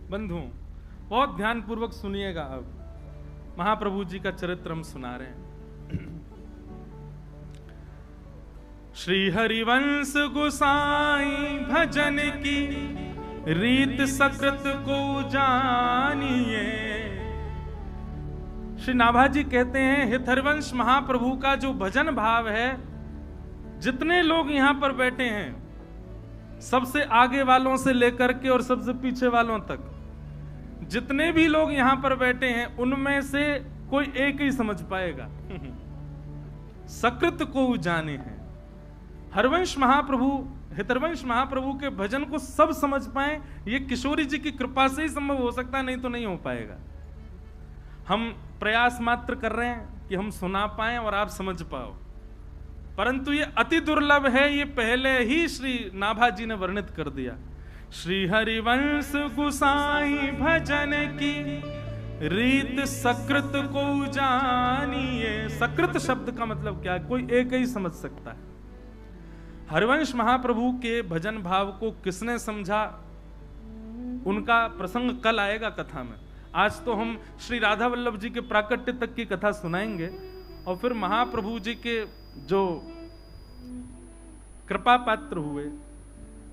बंधुओं, बहुत ध्यान पूर्वक सुनिएगा। अब महाप्रभु जी का चरित्र हम सुना रहे हैं। श्री हरिवंश गोसाई भजन की रीत सकृत को जानिए। श्री नाभाजी कहते हैं, हित हरिवंश महाप्रभु का जो भजन भाव है, जितने लोग यहां पर बैठे हैं, सबसे आगे वालों से लेकर के और सबसे पीछे वालों तक, जितने भी लोग यहां पर बैठे हैं, उनमें से कोई एक ही समझ पाएगा। सकृत को जाने हैं। हरवंश महाप्रभु, हितरवंश महाप्रभु के भजन को सब समझ पाए, ये किशोरी जी की कृपा से ही संभव हो सकता है, नहीं तो नहीं हो पाएगा। हम प्रयास मात्र कर रहे हैं कि हम सुना पाए और आप समझ पाओ, परंतु ये अति दुर्लभ है। ये पहले ही श्री नाभा जी ने वर्णित कर दिया। श्री हरिवंश गुसाई भजन की रीत सकृत को जानिए। सकृत शब्द का मतलब क्या है? कोई एक ही समझ सकता है। हरिवंश महाप्रभु के भजन भाव को किसने समझा, उनका प्रसंग कल आएगा कथा में। आज तो हम श्री राधा वल्लभ जी के प्राकट्य तक की कथा सुनाएंगे और फिर महाप्रभु जी के जो कृपा पात्र हुए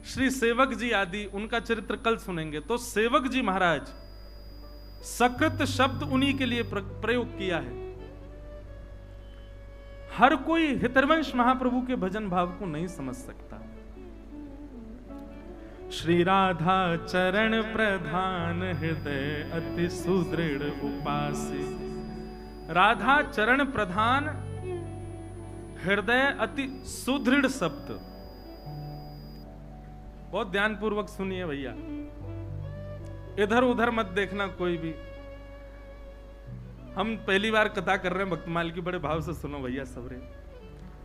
श्री सेवक जी आदि, उनका चरित्र कल सुनेंगे। तो सेवक जी महाराज, सकृत शब्द उन्हीं के लिए प्रयोग किया है। हर कोई हितरवंश महाप्रभु के भजन भाव को नहीं समझ सकता। श्री राधा चरण प्रधान हृदय अति सुदृढ़ उपासी। राधा चरण प्रधान हृदय अति सुदृढ़ शब्द, बहुत ध्यान पूर्वक सुनिए भैया, इधर उधर मत देखना कोई भी। हम पहली बार कथा कर रहे हैं भक्तमाल की, बड़े भाव से सुनो भैया सबरे।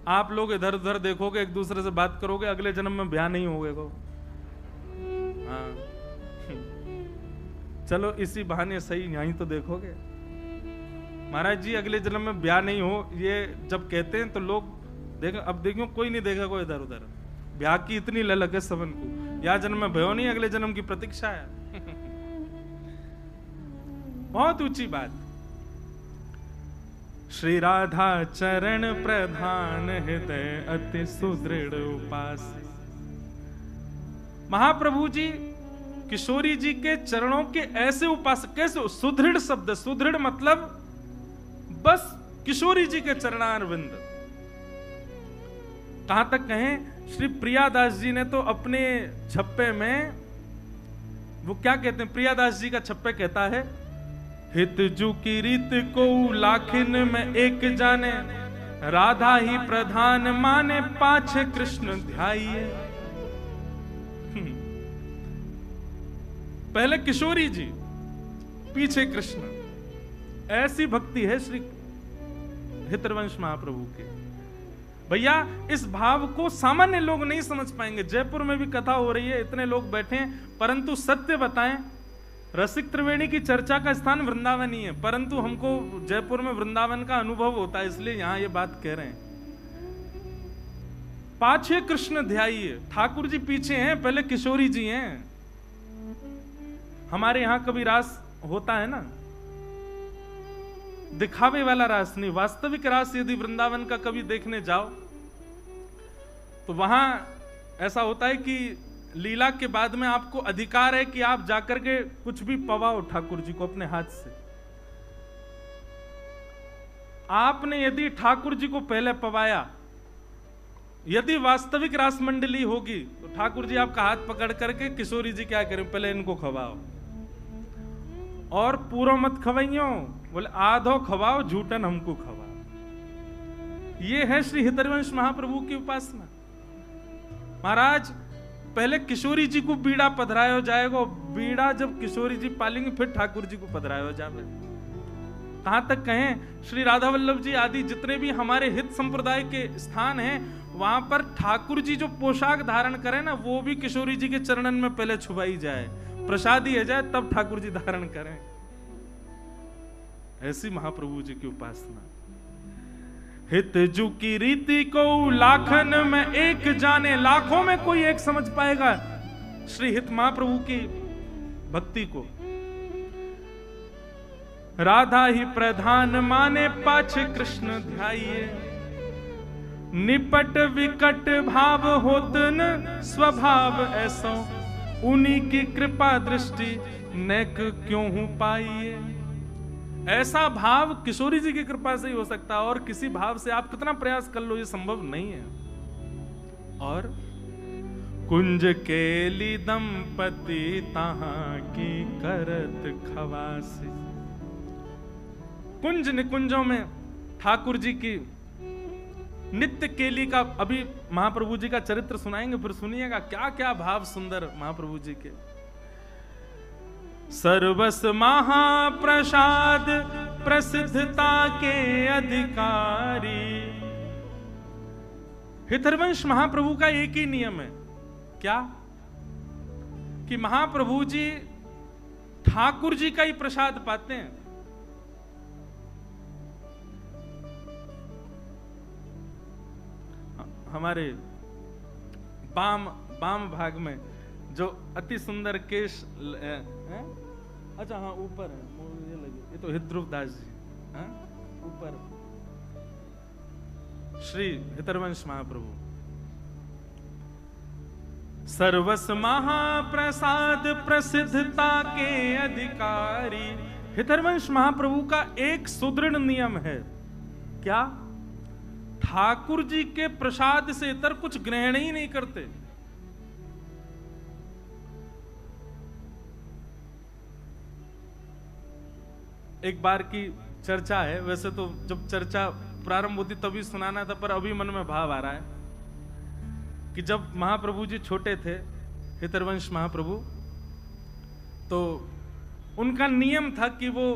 आप लोग इधर उधर देखोगे, एक दूसरे से बात करोगे, अगले जन्म में ब्याह नहीं होगा। हाँ चलो इसी बहाने सही यहीं तो देखोगे। महाराज जी अगले जन्म में ब्याह नहीं हो, ये जब कहते हैं तो लोग देखो, अब देखो कोई नहीं देखेगा कोई इधर उधर। ब्याह की इतनी ललक है सबन को, या जन्म में भयो नहीं, अगले जन्म की प्रतीक्षा है। बहुत ऊंची बात। श्री राधा चरण प्रधान हृदय अति सुदृढ़ उपास। महाप्रभु जी किशोरी जी के चरणों के ऐसे उपासक। कैसे? सुदृढ़ शब्द, सुदृढ़ मतलब बस किशोरी जी के चरणारविंद। कहां तक कहें, श्री प्रियादास जी ने तो अपने छप्पे में, वो क्या कहते हैं, प्रियादास जी का छप्पे कहता है, हित जू की रीत को लाखिन में एक जाने, राधा ही प्रधान माने पाछे कृष्ण ध्याइए। पहले किशोरी जी, पीछे कृष्ण। ऐसी भक्ति है श्री हितरवंश महाप्रभु के। भैया इस भाव को सामान्य लोग नहीं समझ पाएंगे। जयपुर में भी कथा हो रही है, इतने लोग बैठे हैं, परंतु सत्य बताएं, रसिक त्रिवेणी की चर्चा का स्थान वृंदावन ही है, परंतु हमको जयपुर में वृंदावन का अनुभव होता है, इसलिए यहां ये बात कह रहे हैं। पाछे कृष्ण ध्याइए। ठाकुर जी पीछे हैं, पहले किशोरी जी हैं। हमारे यहां कभी रास होता है ना, दिखावे वाला रास नहीं, वास्तविक रास यदि वृंदावन का कभी देखने जाओ तो वहां ऐसा होता है कि लीला के बाद में आपको अधिकार है कि आप जाकर के कुछ भी पवाओ ठाकुर जी को अपने हाथ से। आपने यदि ठाकुर जी को पहले पवाया, यदि वास्तविक रास मंडली होगी तो ठाकुर जी आपका हाथ पकड़ करके, किशोरी जी क्या करें, पहले इनको खवाओ, और पूरा मत खवाइयो, बोले आधो खवाओ, झूठन हमको खवाओ। ये है श्री हितरवंश महाप्रभु की उपासना। महाराज पहले किशोरी जी को बीड़ा पधरायो जाएगा, बीड़ा जब किशोरी जी पालेंगे फिर ठाकुर जी को पधरायो जाए। कहां तक कहें, श्री राधा वल्लभ जी आदि जितने भी हमारे हित संप्रदाय के स्थान हैं, वहां पर ठाकुर जी जो पोशाक धारण करें ना, वो भी किशोरी जी के चरणन में पहले छुपाई जाए, प्रसादी है जाए, तब ठाकुर जी धारण करें। ऐसी महाप्रभु जी की उपासना। हित जू की रीति को लाखन में एक जाने। लाखों में कोई एक समझ पाएगा श्री हित महाप्रभु की भक्ति को। राधा ही प्रधान माने पाछे कृष्ण ध्याइए। निपट विकट भाव होत न स्वभाव ऐसो, उन्हीं की कृपा दृष्टि नेक क्यों हूं पाइए। ऐसा भाव किशोरी जी की कृपा से ही हो सकता है, और किसी भाव से आप कितना प्रयास कर लो ये संभव नहीं है। और कुंज केली दंपति तहां की करत खवासी। कुंज निकुंजों में ठाकुर जी की नित्य केली का, अभी महाप्रभु जी का चरित्र सुनाएंगे, फिर सुनिएगा क्या क्या भाव सुंदर महाप्रभु जी के। सर्वस महाप्रसाद प्रसिद्धता के अधिकारी। हितरवंश महाप्रभु का एक ही नियम है, क्या कि महाप्रभु जी ठाकुर जी का ही प्रसाद पाते हैं। हमारे बाम भाग में जो अति सुंदर केश अच्छा हाँ ऊपर है, ये लगे, ये तो हितरूप दास जी, हाँ ऊपर श्री हितरवंश महाप्रभु। सर्वस महाप्रसाद प्रसिद्धता के अधिकारी। हितरवंश महाप्रभु का एक सुदृढ़ नियम है, क्या? ठाकुर जी के प्रसाद से इतर कुछ ग्रहण ही नहीं करते। एक बार की चर्चा है, वैसे तो जब चर्चा प्रारंभ होती तभी सुनाना था, पर अभी मन में भाव आ रहा है कि जब महाप्रभु जी छोटे थे, हितरवंश महाप्रभु, तो उनका नियम था कि वो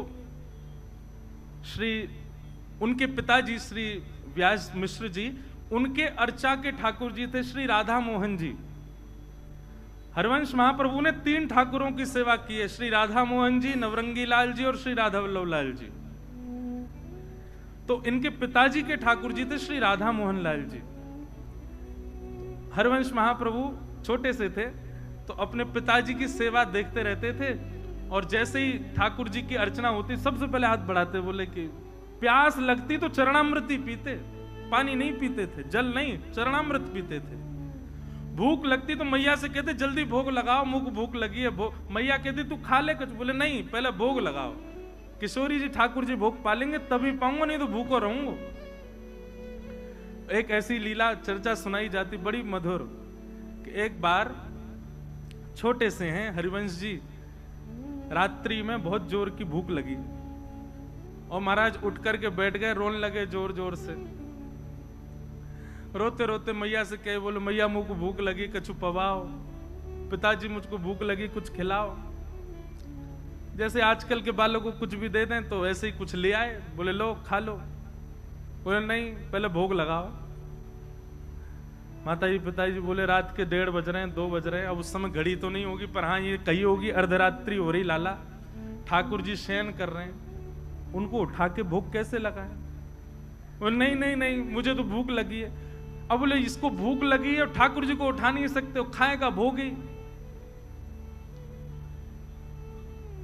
उनके पिताजी श्री व्यास मिश्र जी, उनके अर्चा के ठाकुर जी थे श्री राधा मोहन जी। हरवंश महाप्रभु ने 3 ठाकुरों की सेवा की है, श्री राधा मोहन जी, नवरंगी लाल जी और श्री राधा वल्लभ लाल जी। तो इनके पिताजी के ठाकुर जी थे श्री राधा मोहन लाल जी। हरवंश महाप्रभु छोटे से थे तो अपने पिताजी की सेवा देखते रहते थे, और जैसे ही ठाकुर जी की अर्चना होती सबसे पहले हाथ बढ़ाते, बोले कि प्यास लगती तो चरणामृत ही पीते, पानी नहीं पीते थे, जल नहीं, चरणामृत पीते थे। भूख लगती तो मैया से कहते जल्दी भोग लगाओ, मुझको भूख लगी है। मैया कहती तू खा ले कुछ, बोले नहीं पहले भोग लगाओ। किशोरी जी ठाकुर जी भोग पालेंगे तभी पाऊंगा, नहीं तो भूखो रहूंगा। एक ऐसी लीला चर्चा सुनाई जाती बड़ी मधुर कि एक बार छोटे से हैं हरिवंश जी, रात्रि में बहुत जोर की भूख लगी और महाराज उठ करके बैठ गए, रोने लगे जोर जोर से। रोते रोते मैया से कहे, बोले मैया मुझको भूख लगी, कछु पवाओ। पिताजी मुझको भूख लगी, कुछ खिलाओ। जैसे आजकल के बालों को कुछ भी दे दें तो ऐसे ही कुछ ले आए, बोले लो खा लो। बोले नहीं पहले भोग लगाओ। माताजी पिताजी बोले रात के 1:30 बज रहे हैं, 2 बज रहे हैं। अब उस समय घड़ी तो नहीं होगी, पर हाँ ये कही होगी अर्धरात्रि हो रही लाला। ठाकुर जी शयन कर रहे हैं, उनको उठा के भोग कैसे लगाए? बोले नहीं नहीं नहीं मुझे तो भूख लगी है। अब बोले इसको भूख लगी है और ठाकुर जी को उठा नहीं सकते हो, खाएगा भोग ही।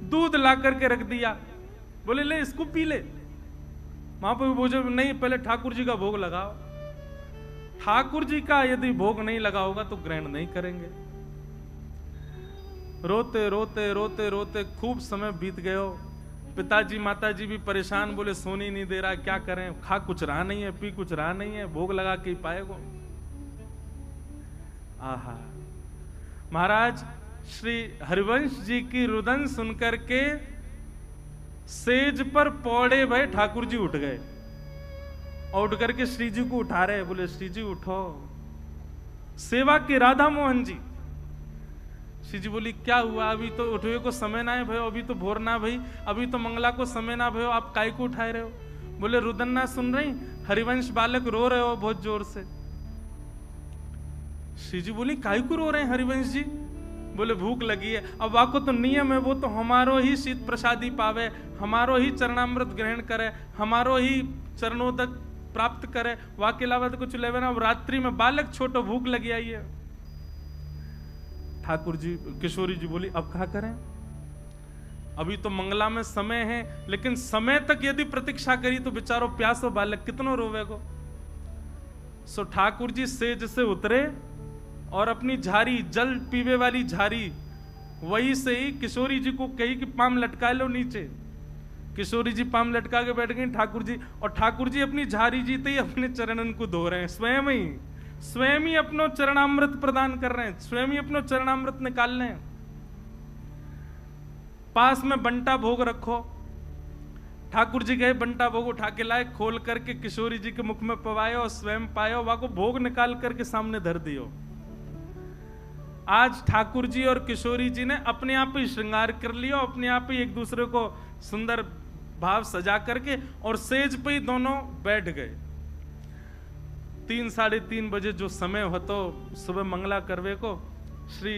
दूध ला करके रख दिया, बोले ले इसको पी ले। महाप्रभु बोले नहीं पहले ठाकुर जी का भोग लगाओ। ठाकुर जी का यदि भोग नहीं लगा होगा तो ग्रहण नहीं करेंगे। रोते रोते रोते रोते खूब समय बीत गयो। पिताजी माताजी भी परेशान, बोले सोनी नहीं दे रहा, क्या करें? खा कुछ रहा नहीं है, पी कुछ रहा नहीं है, भोग लगा के ही पाएगो। आहा, महाराज श्री हरिवंश जी की रुदन सुनकर के सेज पर पौड़े भय ठाकुर जी उठ गए और उठ करके श्री जी को उठा रहे। बोले श्री जी उठो। सेवा के राधा मोहन जी। श्री जी बोली क्या हुआ? अभी तो उठवे को समय ना है भयो, अभी तो भोर ना भई, अभी तो मंगला को समय ना भयो, आप काय को उठाए रहे हो? बोले रुदन ना सुन रही, हरिवंश बालक रो रहे हो बहुत जोर से। श्री जी बोली काय को रो रहे हैं हरिवंश जी? बोले भूख लगी है। अब वाको तो नियम है, वो तो हमारो ही शीत प्रसादी पावे, हमारो ही चरणामृत ग्रहण करे, हमारो ही चरणोदक प्राप्त करे, वाके अलावा तो कुछ लेवे ना। अब रात्रि में बालक छोटो भूख लगी आई है। ठाकुर जी किशोरी जी बोली अब क्या करें? अभी तो मंगला में समय है, लेकिन समय तक यदि प्रतीक्षा करी तो बेचारो प्यासो बालक कितनो रोवेगो। सो ठाकुर जी सेज से उतरे और अपनी झारी, जल पीवे वाली झारी, वही से ही किशोरी जी को कही कि पाम लटका लो नीचे। किशोरी जी पाम लटका के बैठ गई ठाकुर जी, और ठाकुर जी अपनी झारी जीते ही अपने चरणन को धो रहे हैं, स्वयं ही अपनो चरणामृत प्रदान कर रहे हैं, स्वयं ही अपनो चरणामृत निकाल रहे हैं। पास में बंटा भोग रखो, ठाकुर जी गए बंटा भोग उठा के लाए, खोल करके किशोरी जी के मुख में पवायो और स्वयं पायो, वहां को भोग निकाल करके सामने धर दियो। आज ठाकुर जी और किशोरी जी ने अपने आप ही श्रृंगार कर लिया, अपने आप ही एक दूसरे को सुंदर भाव सजा करके और सेज पे ही दोनों बैठ गए। 3 साढ़े 3 बजे जो समय हो तो सुबह मंगला करवे को श्री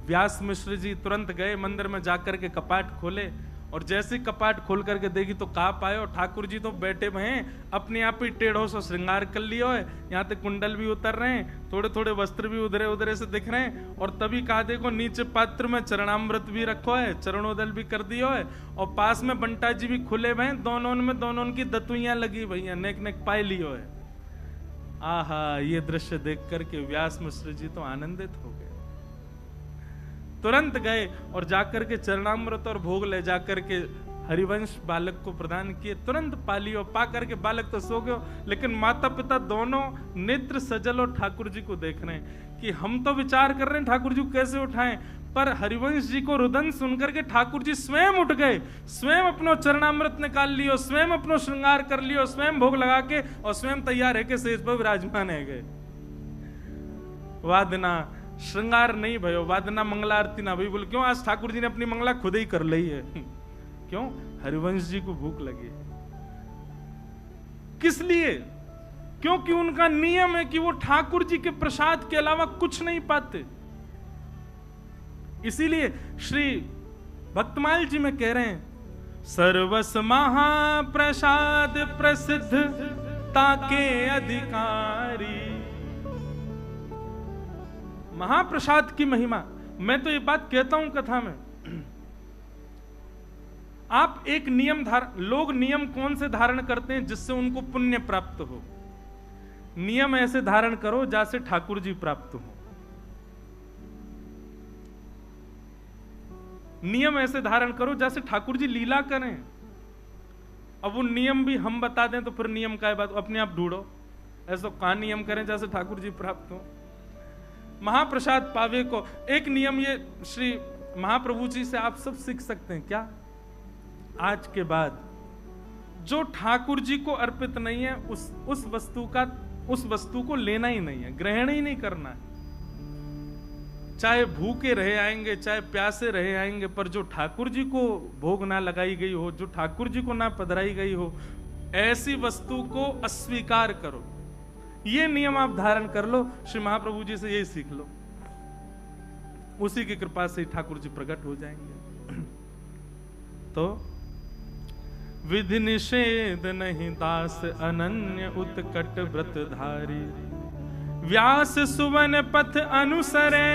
व्यास मिश्र जी तुरंत गए मंदिर में जाकर के कपाट खोले, और जैसे कपाट खोल करके देखी तो कहा पाए ठाकुर जी तो बैठे हुए हैं, अपने आप ही टेढ़ों से श्रृंगार कर लिया है, यहाँ तक कुंडल भी उतर रहे हैं, थोड़े थोड़े वस्त्र भी उधरे उधरे से दिख रहे हैं, और तभी कहा देखो नीचे पात्र में चरणामृत भी रखो है, चरणोदल भी कर दियो है, और पास में बंटा जी भी खुले हुए हैं, दोनों की दतुइयां लगी हुई हैं, नेक नेक पाए लियो है। आहा, ये दृश्य देख करके व्यास मिश्र जी तो आनंदित हो गए, तुरंत गए और जाकर के चरणामृत और भोग ले जाकर के हरिवंश बालक को प्रदान किए, तुरंत पा लियो। पा करके बालक तो सो गयो, लेकिन माता पिता दोनों नेत्र सजल और ठाकुर जी को देख रहे हैं कि हम तो विचार कर रहे हैं ठाकुर जी को कैसे उठाएं, पर हरिवंश जी को रुदन सुनकर के ठाकुर जी स्वयं उठ गए, स्वयं अपनो चरणामृत निकाल लियो, स्वयं अपनो श्रृंगार कर लियो, स्वयं भोग लगा के और स्वयं तैयार है के सेज पर विराजमान है गए। वादना श्रृंगार नहीं भयो, वादना मंगला आरती ना भई, बोले क्यों? आज ठाकुर जी ने अपनी मंगला खुद ही कर ली है। क्यों? हरिवंश जी को भूख लगी। किस लिए? क्योंकि उनका नियम है कि वो ठाकुर जी के प्रसाद के अलावा कुछ नहीं पाते। इसीलिए श्री भक्तमाल जी में कह रहे हैं, सर्वस महाप्रसाद प्रसिद्ध ताके अधिकारी। महाप्रसाद की महिमा, मैं तो ये बात कहता हूं कथा में, आप एक नियम लोग नियम कौन से धारण करते हैं जिससे उनको पुण्य प्राप्त हो? नियम ऐसे धारण करो जैसे ठाकुर जी प्राप्त हो। नियम ऐसे धारण करो जैसे ठाकुर जी लीला करें। अब वो नियम भी हम बता दें तो फिर नियम का बात, अपने आप ढूंढो, ऐसा कहां नियम करें जैसे ठाकुर जी प्राप्त हो। महाप्रसाद पावे को एक नियम ये श्री महाप्रभु जी से आप सब सीख सकते हैं। क्या? आज के बाद जो ठाकुर जी को अर्पित नहीं है उस वस्तु को लेना ही नहीं है, ग्रहण ही नहीं करना है। चाहे भूखे रहे आएंगे, चाहे प्यासे रहे आएंगे, पर जो ठाकुर जी को भोग ना लगाई गई हो, जो ठाकुर जी को ना पधराई गई हो, ऐसी वस्तु को अस्वीकार करो। ये नियम आप धारण कर लो, श्री महाप्रभु जी से यही सीख लो, उसी की कृपा से ठाकुर जी प्रकट हो जाएंगे। तो विधि निषेध नहीं दास अनन्य उत्कट व्रतधारी, व्यास सुवन पथ अनुसरे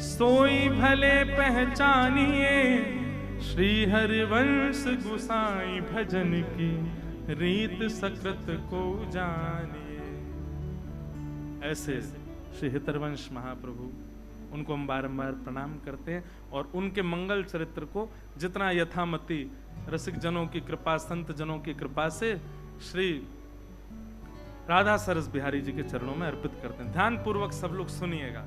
सोई भले पहचानिए, श्री हरिवंश गुसाई भजन की रीत सकृत को जानिए। ऐसे श्री हितरवंश महाप्रभु, उनको हम बारंबार प्रणाम करते हैं, और उनके मंगल चरित्र को जितना यथामति रसिक जनों की कृपा, संत जनों की कृपा से श्री राधा सरस बिहारी जी के चरणों में अर्पित करते हैं। ध्यान पूर्वक सब लोग सुनिएगा।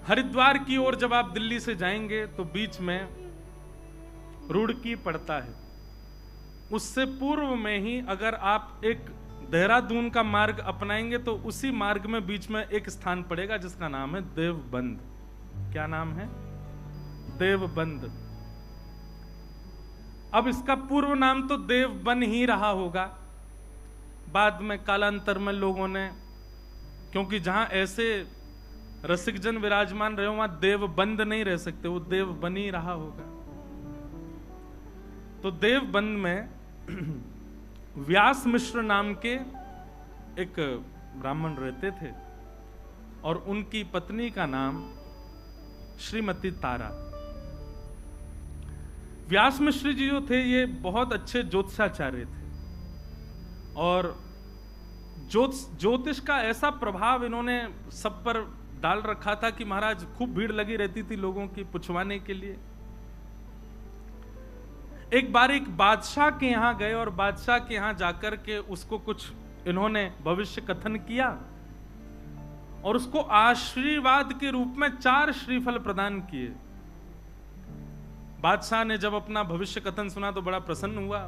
हरिद्वार की ओर जब आप दिल्ली से जाएंगे तो बीच में रुड़की पड़ता है, उससे पूर्व में ही अगर आप एक देहरादून का मार्ग अपनाएंगे तो उसी मार्ग में बीच में एक स्थान पड़ेगा जिसका नाम है देवबंद। क्या नाम है? देवबंद। अब इसका पूर्व नाम तो देवबन ही रहा होगा, बाद में कालांतर में लोगों ने, क्योंकि जहां ऐसे रसिक जन विराजमान रहे हो वहां देवबंद नहीं रह सकते, वो देवबन ही रहा होगा। तो देवबंद में व्यास मिश्र नाम के एक ब्राह्मण रहते थे और उनकी पत्नी का नाम श्रीमती तारा। व्यास मिश्र जी जो थे ये बहुत अच्छे ज्योतिषाचार्य थे और ज्योतिष का ऐसा प्रभाव इन्होंने सब पर डाल रखा था कि महाराज खूब भीड़ लगी रहती थी लोगों की पुछवाने के लिए। एक बार एक बादशाह के यहां गए और बादशाह के यहां जाकर के उसको कुछ इन्होंने भविष्य कथन किया और उसको आशीर्वाद के रूप में 4 श्रीफल प्रदान किए। बादशाह ने जब अपना भविष्य कथन सुना तो बड़ा प्रसन्न हुआ।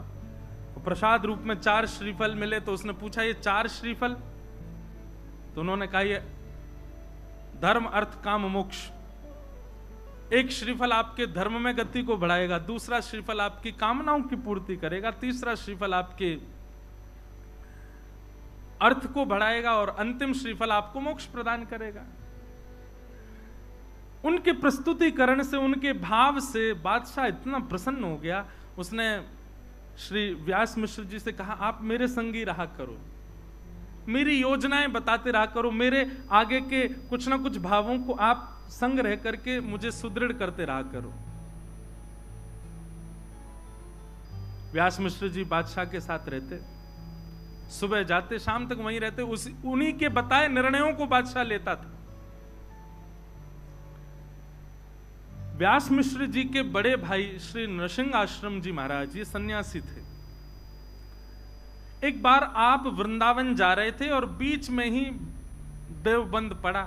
प्रसाद रूप में 4 श्रीफल मिले तो उसने पूछा ये 4 श्रीफल? तो उन्होंने कहा ये धर्म अर्थ काम मोक्ष। एक श्रीफल आपके धर्म में गति को बढ़ाएगा, दूसरा श्रीफल आपकी कामनाओं की पूर्ति करेगा, तीसरा श्रीफल आपके अर्थ को बढ़ाएगा और अंतिम श्रीफल आपको मोक्ष प्रदान करेगा। उनके प्रस्तुतिकरण से, उनके भाव से बादशाह इतना प्रसन्न हो गया, उसने श्री व्यास मिश्र जी से कहा आप मेरे संगी रहा करो, मेरी योजनाएं बताते रहा करो, मेरे आगे के कुछ ना कुछ भावों को आप संग रह करके मुझे सुदृढ़ करते रहा करो। व्यास मिश्र जी बादशाह के साथ रहते, सुबह जाते शाम तक वहीं रहते, उन्हीं के बताए निर्णयों को बादशाह लेता था। व्यास मिश्र जी के बड़े भाई श्री नृसिंह आश्रम जी महाराज ये सन्यासी थे। एक बार आप वृंदावन जा रहे थे और बीच में ही देवबंद पड़ा,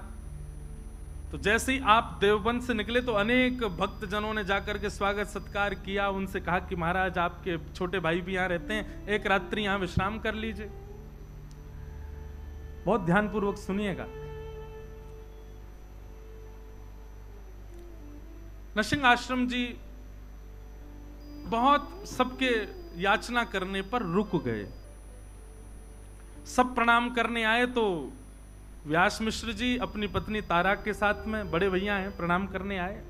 तो जैसे ही आप देवबंद से निकले तो अनेक भक्तजनों ने जाकर के स्वागत सत्कार किया, उनसे कहा कि महाराज आपके छोटे भाई भी यहां रहते हैं, एक रात्रि यहां विश्राम कर लीजिए। बहुत ध्यानपूर्वक सुनिएगा। नृसिंह आश्रम जी बहुत सबके याचना करने पर रुक गए। सब प्रणाम करने आए तो व्यास मिश्र जी अपनी पत्नी तारा के साथ में, बड़े भैया हैं, प्रणाम करने आए,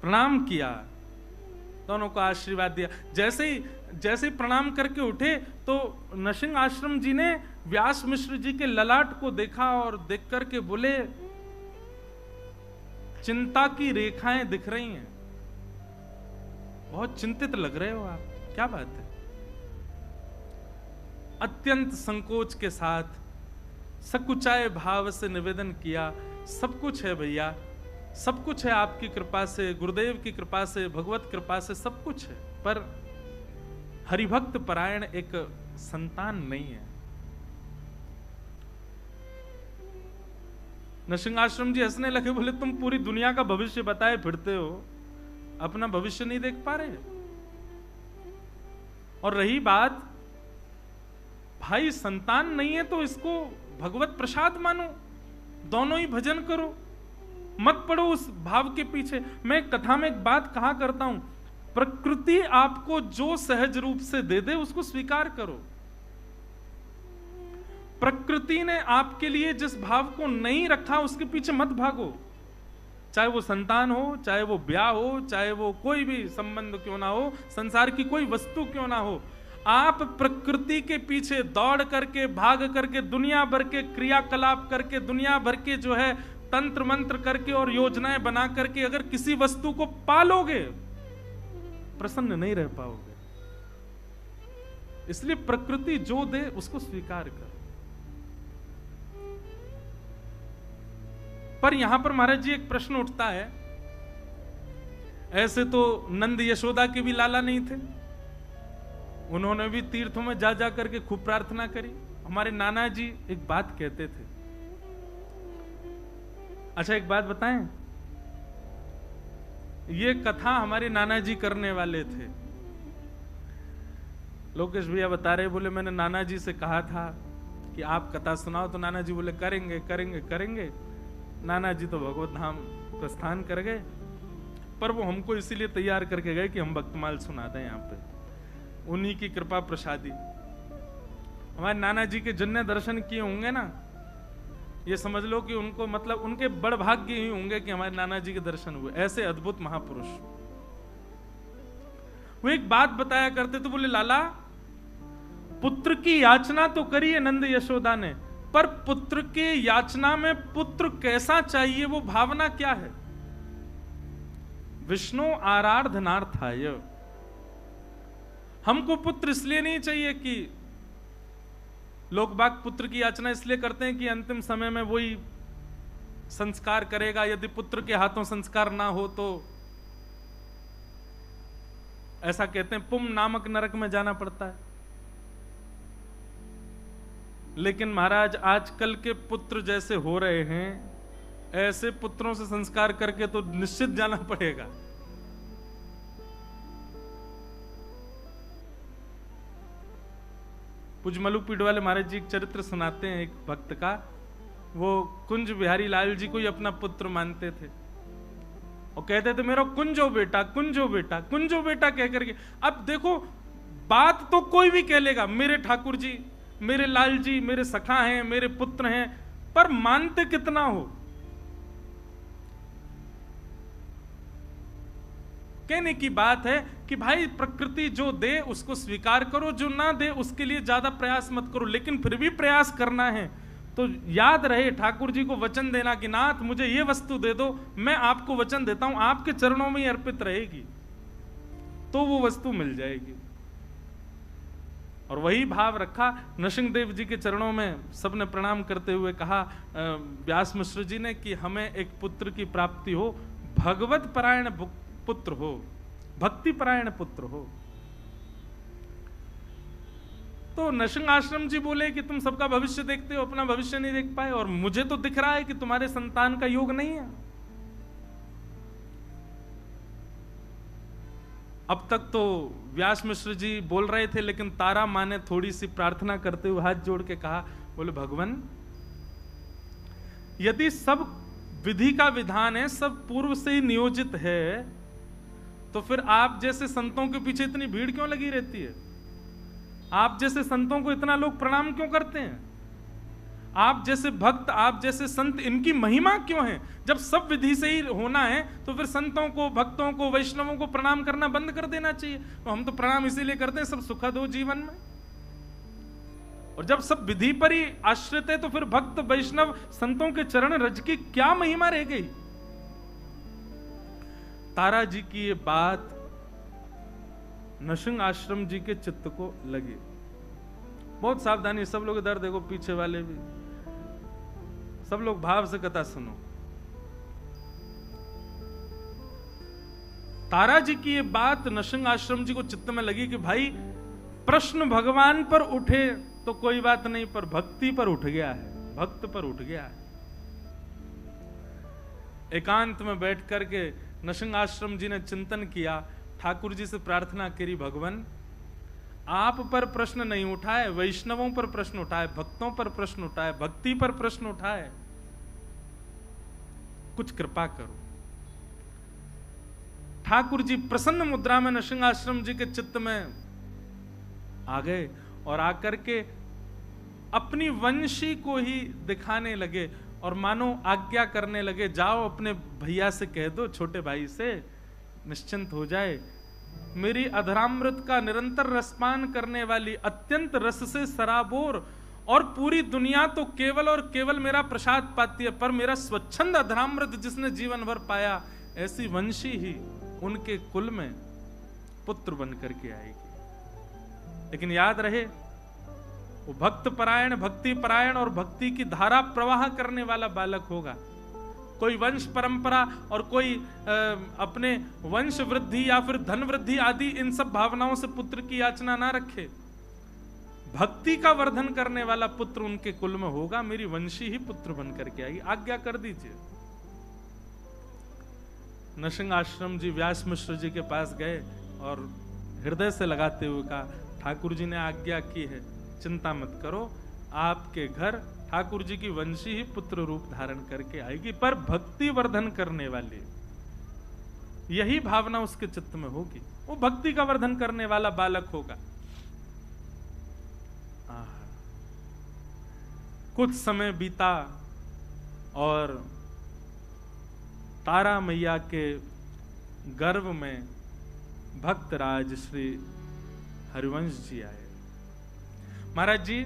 प्रणाम किया, दोनों को आशीर्वाद दिया। जैसे ही प्रणाम करके उठे तो नृसिंह आश्रम जी ने व्यास मिश्र जी के ललाट को देखा और देख करके बोले चिंता की रेखाएं दिख रही हैं, बहुत चिंतित लग रहे हो आप, क्या बात है? अत्यंत संकोच के साथ सकुचाए भाव से निवेदन किया, सब कुछ है भैया, सब कुछ है आपकी कृपा से, गुरुदेव की कृपा से, भगवत कृपा से सब कुछ है, पर हरिभक्त परायण एक संतान नहीं है। नृसिंह आश्रम जी हंसने लगे, बोले तुम पूरी दुनिया का भविष्य बताए फिरते हो, अपना भविष्य नहीं देख पा रहे। और रही बात भाई संतान नहीं है तो इसको भगवत प्रसाद मानो, दोनों ही भजन करो, मत पड़ो उस भाव के पीछे। मैं कथा में एक बात कहा करता हूं, प्रकृति आपको जो सहज रूप से दे दे उसको स्वीकार करो। प्रकृति ने आपके लिए जिस भाव को नहीं रखा उसके पीछे मत भागो, चाहे वो संतान हो, चाहे वो ब्याह हो, चाहे वो कोई भी संबंध क्यों ना हो, संसार की कोई वस्तु क्यों ना हो। आप प्रकृति के पीछे दौड़ करके, भाग करके, दुनिया भर के क्रियाकलाप करके, दुनिया भर के जो है तंत्र मंत्र करके और योजनाएं बना करके अगर किसी वस्तु को पालोगे, प्रसन्न नहीं रह पाओगे। इसलिए प्रकृति जो दे उसको स्वीकार कर। पर यहां पर महाराज जी एक प्रश्न उठता है, ऐसे तो नंद यशोदा के भी लाला नहीं थे, उन्होंने भी तीर्थों में जा जा करके खूब प्रार्थना करी। हमारे नाना जी एक बात कहते थे, अच्छा एक बात बताएं, ये कथा हमारे नाना जी करने वाले थे। लोकेश भैया बता रहे, बोले मैंने नाना जी से कहा था कि आप कथा सुनाओ, तो नाना जी बोले करेंगे करेंगे करेंगे। नाना जी तो भगवत धाम प्रस्थान कर गए, पर वो हमको इसीलिए तैयार करके गए कि हम भक्तमाल सुना दें यहाँ पे, उन्हीं की कृपा प्रसादी। हमारे नाना जी के जिनने दर्शन किए होंगे ना, ये समझ लो कि उनको मतलब उनके बड़ भाग्य ही होंगे कि हमारे नाना जी के दर्शन हुए। ऐसे अद्भुत महापुरुष। वो एक बात बताया करते तो बोले लाला, पुत्र की याचना तो करी है नंद यशोदा ने, पर पुत्र के याचना में पुत्र कैसा चाहिए, वो भावना क्या है? विष्णु आराधनार्थाय। हमको पुत्र इसलिए नहीं चाहिए कि लोग बाग पुत्र की याचना इसलिए करते हैं कि अंतिम समय में वही संस्कार करेगा, यदि पुत्र के हाथों संस्कार ना हो तो ऐसा कहते हैं पुम नामक नरक में जाना पड़ता है। लेकिन महाराज आजकल के पुत्र जैसे हो रहे हैं, ऐसे पुत्रों से संस्कार करके तो निश्चित जाना पड़ेगा। पूज्य मलुक पीठ वाले महाराज जी एक चरित्र सुनाते हैं एक भक्त का। वो कुंज बिहारी लाल जी को ही अपना पुत्र मानते थे और कहते थे मेरा कुंजो बेटा, कुंजो बेटा, कुंजो बेटा कह करके। अब देखो बात तो कोई भी कह लेगा, मेरे ठाकुर जी, मेरे लाल जी, मेरे सखा हैं, मेरे पुत्र हैं, पर मानते कितना हो? कहने की बात है कि भाई प्रकृति जो दे उसको स्वीकार करो, जो ना दे उसके लिए ज्यादा प्रयास मत करो, लेकिन फिर भी प्रयास करना है तो याद रहे ठाकुर जी को वचन देना कि नाथ मुझे ये वस्तु दे दो, मैं आपको वचन देता हूं आपके चरणों में ही अर्पित रहेगी, तो वो वस्तु मिल जाएगी। और वही भाव रखा। नरसिंहदेव जी के चरणों में सबने प्रणाम करते हुए कहा व्यास मिश्र जी ने कि हमें एक पुत्र की प्राप्ति हो, भगवत परायण पुत्र हो, भक्ति परायण पुत्र हो। तो नरसिंह आश्रम जी बोले कि तुम सबका भविष्य देखते हो, अपना भविष्य नहीं देख पाए, और मुझे तो दिख रहा है कि तुम्हारे संतान का योग नहीं है। अब तक तो व्यास मिश्र जी बोल रहे थे, लेकिन तारा माँ ने थोड़ी सी प्रार्थना करते हुए हाथ जोड़ के कहा, बोले भगवान यदि सब विधि का विधान है, सब पूर्व से ही नियोजित है, तो फिर आप जैसे संतों के पीछे इतनी भीड़ क्यों लगी रहती है? आप जैसे संतों को इतना लोग प्रणाम क्यों करते हैं? आप जैसे भक्त, आप जैसे संत, इनकी महिमा क्यों है? जब सब विधि से ही होना है तो फिर संतों को, भक्तों को, वैष्णवों को प्रणाम करना बंद कर देना चाहिए। तो हम तो प्रणाम इसीलिए करते हैं सब सुखद हो जीवन में। और जब सब विधि पर ही आश्रित है तो फिर भक्त, वैष्णव, संतों के चरण रज की क्या महिमा रह गई? तारा जी की ये बात नरसिंह आश्रम जी के चित्त को लगी। बहुत सावधानी, सब लोग इधर देखो, पीछे वाले भी, सब लोग भाव से कथा सुनो। तारा जी की ये बात नरसिंह आश्रम जी को चित्त में लगी कि भाई प्रश्न भगवान पर उठे तो कोई बात नहीं, पर भक्ति पर उठ गया है, भक्त पर उठ गया है। एकांत में बैठ करके नरसिंह आश्रम जी ने चिंतन किया, ठाकुर जी से प्रार्थना करी, भगवान आप पर प्रश्न नहीं उठाए, वैष्णवों पर प्रश्न उठाए, भक्तों पर प्रश्न उठाए, भक्ति पर प्रश्न उठाए, कुछ कृपा करो। ठाकुर जी प्रसन्न मुद्रा में नरसिंह आश्रम जी के चित्त में आ गए और आकर के अपनी वंशी को ही दिखाने लगे और मानो आज्ञा करने लगे, जाओ अपने भैया से कह दो, छोटे भाई से, निश्चिंत हो जाए। मेरी अधरामृत का निरंतर रसपान करने वाली, अत्यंत रस से सराबोर और पूरी दुनिया तो केवल और केवल मेरा प्रसाद पाती है, पर मेरा स्वच्छंद अधरामृत जिसने जीवन भर पाया, ऐसी वंशी ही उनके कुल में पुत्र बन करके आएगी। लेकिन याद रहे वो भक्त परायण, भक्ति परायण और भक्ति की धारा प्रवाह करने वाला बालक होगा। कोई वंश परंपरा और कोई अपने वंश वृद्धि या फिर धन वृद्धि आदि इन सब भावनाओं से पुत्र की याचना ना रखे। भक्ति का वर्धन करने वाला पुत्र उनके कुल में होगा, मेरी वंशी ही पुत्र बन करके आएगी, आज्ञा कर दीजिए। नरसिंह आश्रम जी व्यास मिश्र जी के पास गए और हृदय से लगाते हुए कहा, ठाकुर जी ने आज्ञा की है, चिंता मत करो, आपके घर ठाकुर जी की वंशी ही पुत्र रूप धारण करके आएगी, पर भक्ति वर्धन करने वाली यही भावना उसके चित्त में होगी, वो भक्ति का वर्धन करने वाला बालक होगा। कुछ समय बीता और तारा मैया के गर्भ में भक्तराज श्री हरिवंश जी आए। महाराज जी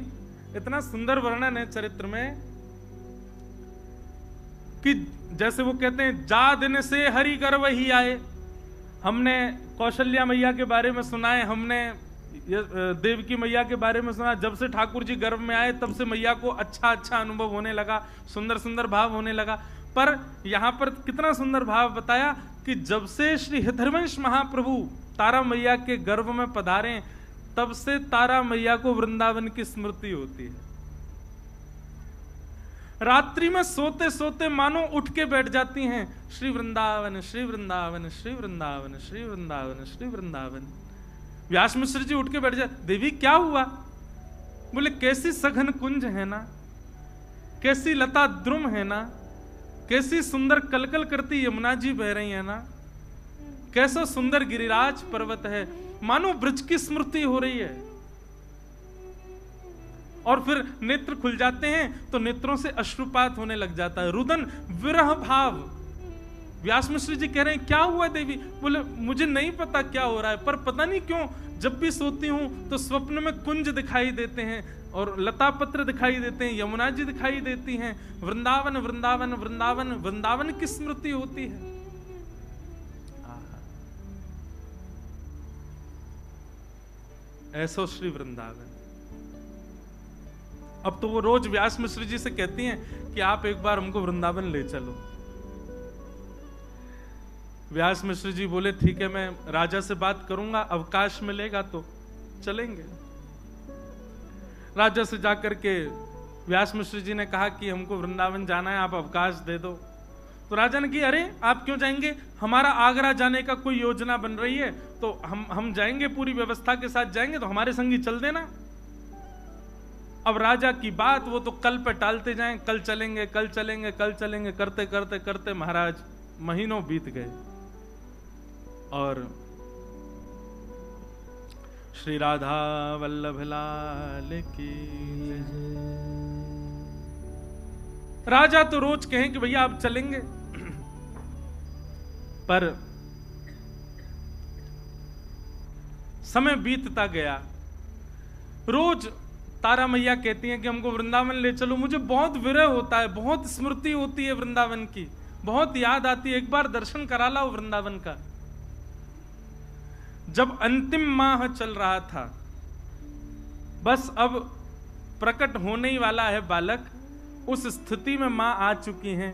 इतना सुंदर वर्णन है चरित्र में कि जैसे वो कहते हैं, जा दिन से हरि गर्व ही आए। हमने कौशल्या मैया के बारे में सुना है, हमने देवकी मैया के बारे में सुना। जब से ठाकुर जी गर्भ में आए तब से मैया को अच्छा अच्छा अनुभव होने लगा, सुंदर सुंदर भाव होने लगा। पर यहां पर कितना सुंदर भाव बताया कि जब से श्री हितरवंश महाप्रभु तारा मैया के गर्भ में पधारे, तब से तारा मैया को वृंदावन की स्मृति होती है। रात्रि में सोते सोते मानो उठ के बैठ जाती हैं, श्री वृंदावन श्री वृंदावन श्री वृंदावन श्री वृंदावन श्री वृंदावन। व्यास मिश्र जी उठ के बैठ जाते, देवी क्या हुआ? बोले कैसी सघन कुंज है ना, कैसी लता द्रुम है ना, कैसी सुंदर कलकल करती यमुना जी बह रही है ना, कैसा सुंदर गिरिराज पर्वत है, मानो ब्रज की स्मृति हो रही है। और फिर नेत्र खुल जाते हैं तो नेत्रों से अश्रुपात होने लग जाता है, रुदन विरह भाव। व्यास मिश्र जी कह रहे हैं क्या हुआ देवी? बोले मुझे नहीं पता क्या हो रहा है, पर पता नहीं क्यों जब भी सोती हूं तो स्वप्न में कुंज दिखाई देते हैं और लता पत्र दिखाई देते हैं, यमुना जी दिखाई देती हैं, वृंदावन वृंदावन वृंदावन वृंदावन की स्मृति होती है। ऐसो श्री वृंदावन। अब तो वो रोज व्यास मिश्र जी से कहती हैं कि आप एक बार हमको वृंदावन ले चलो। व्यास मिश्र जी बोले ठीक है, मैं राजा से बात करूंगा, अवकाश मिलेगा तो चलेंगे। राजा से जाकर के व्यास मिश्र जी ने कहा कि हमको वृंदावन जाना है, आप अवकाश दे दो। तो राजा ने कहा अरे आप क्यों जाएंगे, हमारा आगरा जाने का कोई योजना बन रही है, तो हम जाएंगे, पूरी व्यवस्था के साथ जाएंगे, तो हमारे संगी चल देना। अब राजा की बात वो तो कल पे टालते जाएं, कल चलेंगे कल चलेंगे कल चलेंगे करते करते करते महाराज महीनों बीत गए। और श्री राधा वल्लभ लाल की राजा तो रोज कहें कि भैया आप चलेंगे, पर समय बीतता गया। रोज तारा मैया कहती हैं कि हमको वृंदावन ले चलो, मुझे बहुत विरह होता है, बहुत स्मृति होती है वृंदावन की, बहुत याद आती है, एक बार दर्शन करा लाओ वृंदावन का। जब अंतिम माह चल रहा था, बस अब प्रकट होने ही वाला है बालक, उस स्थिति में मां आ चुकी हैं,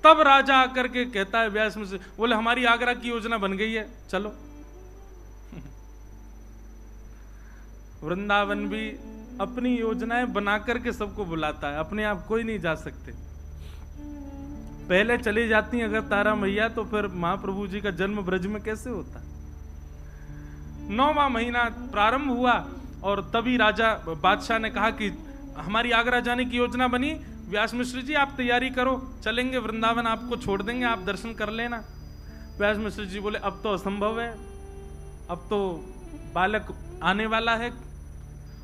तब राजा आकर के कहता है व्यास मुझसे, बोले हमारी आगरा की योजना बन गई है, चलो। वृंदावन भी अपनी योजनाएं बनाकर के सबको बुलाता है, अपने आप कोई नहीं जा सकते। पहले चली जाती अगर तारा मैया, तो फिर महाप्रभु जी का जन्म ब्रज में कैसे होता? 9वां महीना प्रारंभ हुआ और तभी राजा बादशाह ने कहा कि हमारी आगरा जाने की योजना बनी, व्यास मिश्र जी आप तैयारी करो, चलेंगे वृंदावन, आपको छोड़ देंगे, आप दर्शन कर लेना। व्यास मिश्र जी बोले अब तो असंभव है, अब तो बालक आने वाला है।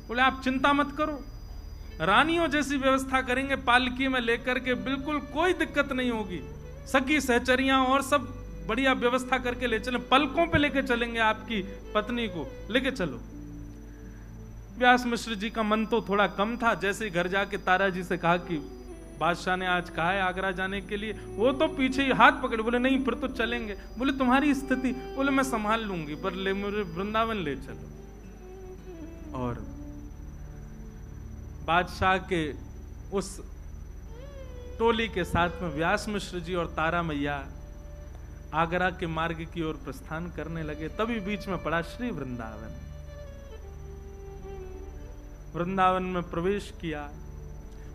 बोले आप चिंता मत करो, रानियों जैसी व्यवस्था करेंगे, पालकी में लेकर के, बिल्कुल कोई दिक्कत नहीं होगी, सखी सहचरियां और सब बढ़िया व्यवस्था करके ले चलें, पलकों पे लेके चलेंगे, आपकी पत्नी को लेके चलो। व्यास मिश्र जी का मन तो थोड़ा कम था, जैसे घर जाके तारा जी से कहा कि बादशाह ने आज कहा है आगरा जाने के लिए, वो तो पीछे ही हाथ पकड़े, बोले नहीं फिर तो चलेंगे। बोले तुम्हारी स्थिति, बोले मैं संभाल लूंगी, पर ले मुझे वृंदावन ले चलो। और बादशाह के उस टोली के साथ में व्यास मिश्र जी और तारा मैया आगरा के मार्ग की ओर प्रस्थान करने लगे। तभी बीच में पड़ा श्री वृंदावन। वृंदावन में प्रवेश किया।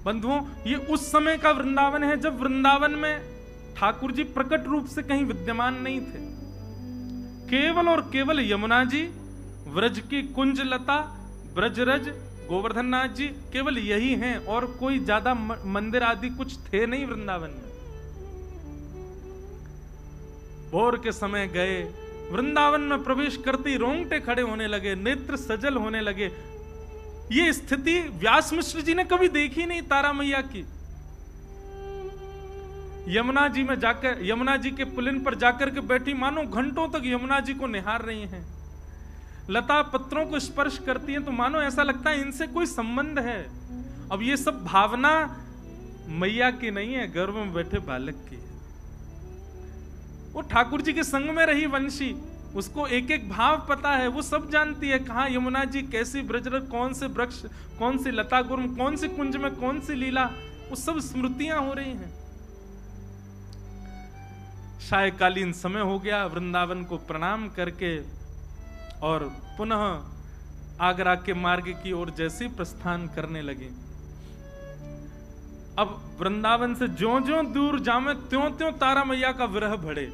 बंधुओं, ये उस समय का वृंदावन है जब वृंदावन में ठाकुर जी प्रकट रूप से कहीं विद्यमान नहीं थे। केवल और केवल यमुना जी, व्रज की कुंज लता, ब्रजरज, गोवर्धन नाथ जी, केवल यही हैं, और कोई ज्यादा मंदिर आदि कुछ थे नहीं वृंदावन में। भोर के समय गए, वृंदावन में प्रवेश करते ही रोंगटे खड़े होने लगे, नेत्र सजल होने लगे। ये स्थिति व्यास मिश्र जी ने कभी देखी नहीं तारा मैया की। यमुना जी में जाकर, यमुना जी के पुलिन पर जाकर के बैठी, मानो घंटों तक यमुना जी को निहार रही हैं। लता पत्रों को स्पर्श करती हैं तो मानो ऐसा लगता है इनसे कोई संबंध है। अब ये सब भावना मैया की नहीं है, गर्भ में बैठे बालक की है। वो ठाकुर जी के संग में रही वंशी, उसको एक एक भाव पता है, वो सब जानती है कहाँ यमुना जी कैसी ब्रजरथ, कौन से वृक्ष, कौन सी लता गुर्म, कौन सी कुंज में कौन सी लीला, वो सब स्मृतियां हो रही हैं। सायकालीन समय हो गया, वृंदावन को प्रणाम करके और पुनः आगरा के मार्ग की ओर जैसे प्रस्थान करने लगे। अब वृंदावन से ज्यों ज्यों दूर जामे त्यों त्यों तारा मैया का विरह बढ़े।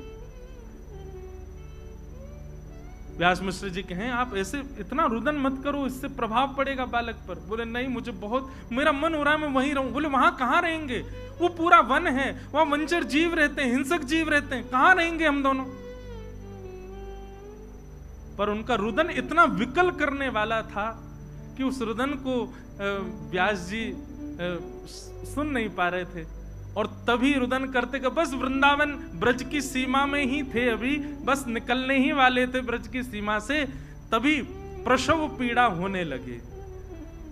व्यास मिश्र जी कहें आप ऐसे इतना रुदन मत करो, इससे प्रभाव पड़ेगा बालक पर। बोले नहीं, मुझे बहुत मेरा मन हो रहा है मैं वहीं रहूं। बोले वहां कहां रहेंगे, वो पूरा वन है, वहां वंचर जीव रहते हैं, हिंसक जीव रहते हैं, कहां रहेंगे हम दोनों। पर उनका रुदन इतना विकल करने वाला था कि उस रुदन को व्यास जी सुन नहीं पा रहे थे। और तभी रुदन करते कि बस वृंदावन ब्रज की सीमा में ही थे, अभी बस निकलने ही वाले थे ब्रज की सीमा से, तभी प्रसव पीड़ा होने लगी।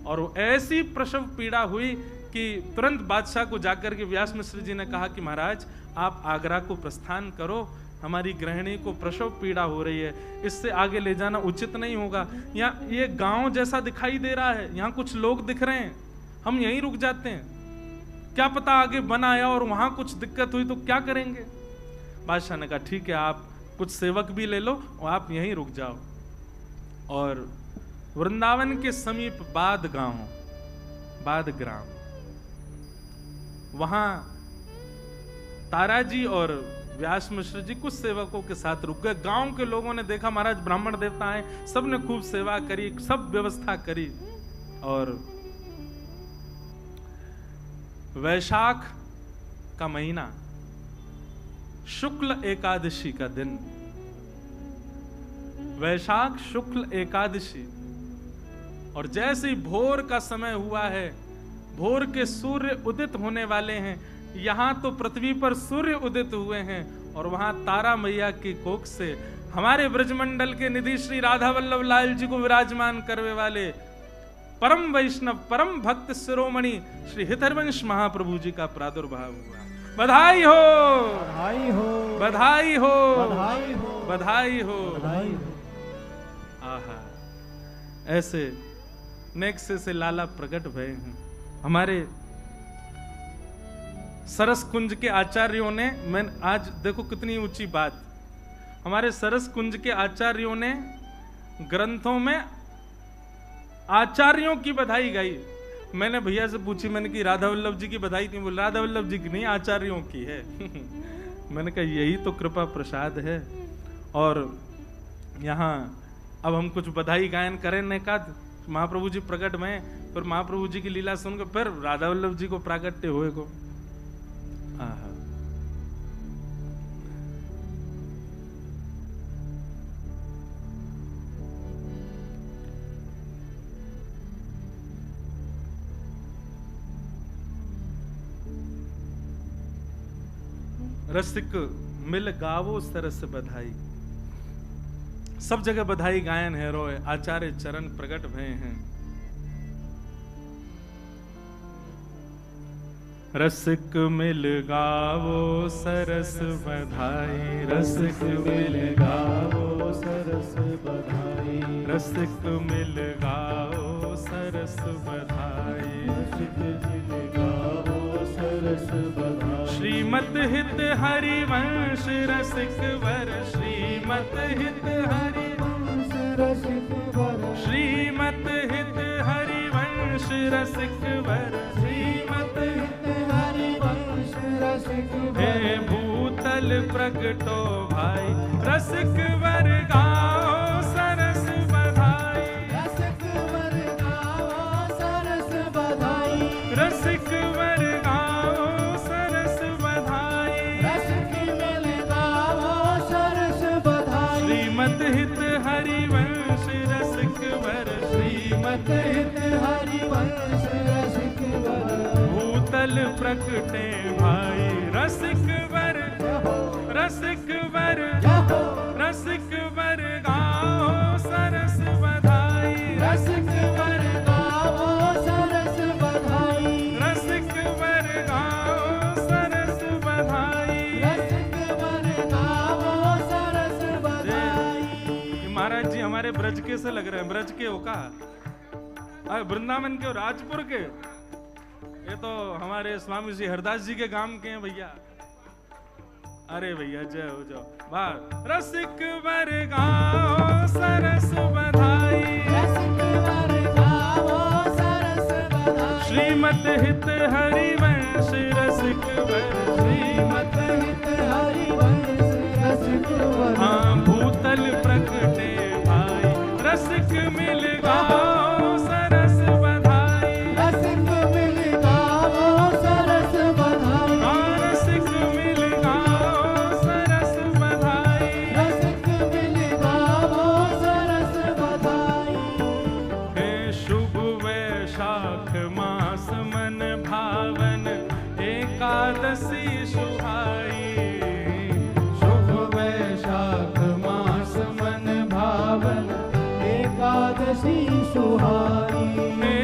और ऐसी प्रसव पीड़ा हुई कि तुरंत बादशाह को जाकर के व्यास मिश्र जी ने कहा कि महाराज आप आगरा को प्रस्थान करो, हमारी गृहिणी को प्रसव पीड़ा हो रही है, इससे आगे ले जाना उचित नहीं होगा। यहाँ ये गांव जैसा दिखाई दे रहा है, यहाँ कुछ लोग दिख रहे हैं, हम यहीं रुक जाते हैं, क्या पता आगे बन आया और वहां कुछ दिक्कत हुई तो क्या करेंगे। बादशाह ने कहा ठीक है, आप कुछ सेवक भी ले लो और आप यहीं रुक जाओ। और वृंदावन के समीप बाद गांव, बाद ग्राम, वहां ताराजी और व्यास मिश्र जी कुछ सेवकों के साथ रुक गए। गांव के लोगों ने देखा महाराज ब्राह्मण देवता आए, सबने खूब सेवा करी, सब व्यवस्था करी। और वैशाख का महीना, शुक्ल एकादशी का दिन, वैशाख शुक्ल एकादशी, और जैसे ही भोर का समय हुआ है, भोर के सूर्य उदित होने वाले हैं, यहां तो पृथ्वी पर सूर्य उदित हुए हैं और वहां तारा मैया की कोख से हमारे ब्रजमंडल के निधि श्री राधा वल्लभ लाल जी को विराजमान करने वाले परम वैष्णव परम भक्त शिरोमणि श्री हितरवंश महाप्रभु जी का प्रादुर्भाव हुआ। बधाई हो, बधाई हो, बधाई हो, बधाई हो, बधाई हो, बधाई हो। आहा, ऐसे नेक्से से लाला प्रकट भय हैं। हमारे सरस कुंज के आचार्यों ने, मैं आज देखो कितनी ऊंची बात, हमारे सरस कुंज के आचार्यों ने ग्रंथों में आचार्यों की बधाई गाई। मैंने भैया से पूछी, मैंने कि राधा वल्लभ जी की बधाई थी, बोले राधा वल्लभ जी की नहीं, आचार्यों की है। मैंने कहा यही तो कृपा प्रसाद है। और यहाँ अब हम कुछ बधाई गायन करें ने कहा महाप्रभु जी प्रकट में, फिर महाप्रभु जी की लीला सुनकर फिर राधा वल्लभ जी को प्राकट्य हुए को। आहा, रसिक मिल गावो सरस बधाई, सब जगह बधाई गायन है रोए, आचार्य चरण प्रकट भय हैं। रसिक मिल गावो सरस बधाई, रसिक मिल गावो सरस बधाई, रसिक मिल गावो सरस बधाई, रसिक मिल गावो सरस बधाई। श्रीमत हित हरिवंश रसिक वर, श्रीमत हित हरिवंश रसिक वर, श्रीमत हित हरिवंश रसिक वर, श्रीमत हित हरिवंश रसिक वर। हे भूतल प्रगटो भाई, रसिक वर गाओ सरस बधाई, रसिक वर गाओ सरस बधाई, रसिक वर गाओ सरस बधाई, रसिक मिल गाओ सरस बधाई। श्रीमत हित हरिवंश रसिक वर, श्रीमत हित हरिवंश रसिक वर। भूतल प्रकटे भाई, रसिक वर, रसिक वर, रसिक वर गाओ सरस ब्रज के से लग रहे हैं, ब्रज के हो का? अरे वृंदावन के हो, राजपुर के? ये तो हमारे स्वामी जी हरदास जी के गांव के हैं भैया। अरे भैया जय हो जाओ। बात रसिक वर गाओ सरस बधाई, रसिक वर गाओ सरस बधाई, श्रीमत हित हरिवंश रसिक वर, श्रीमत हित हरिवंश रसिक वर। हाँ भूतल प्रकटे भाई, रसिक मिल गाओ सरस बधाई, रसिक मिल गाओ सरस बधाई, हाँ रसिक मिल गाओ सरस बधाई, रसिक मिल गाओ सरस बधाई। हे शुभ वैशाख मास मन भावन, एकादशी सुहाई, शुभ वैशाख मास मन भावन, एकादशी सुहाई। हे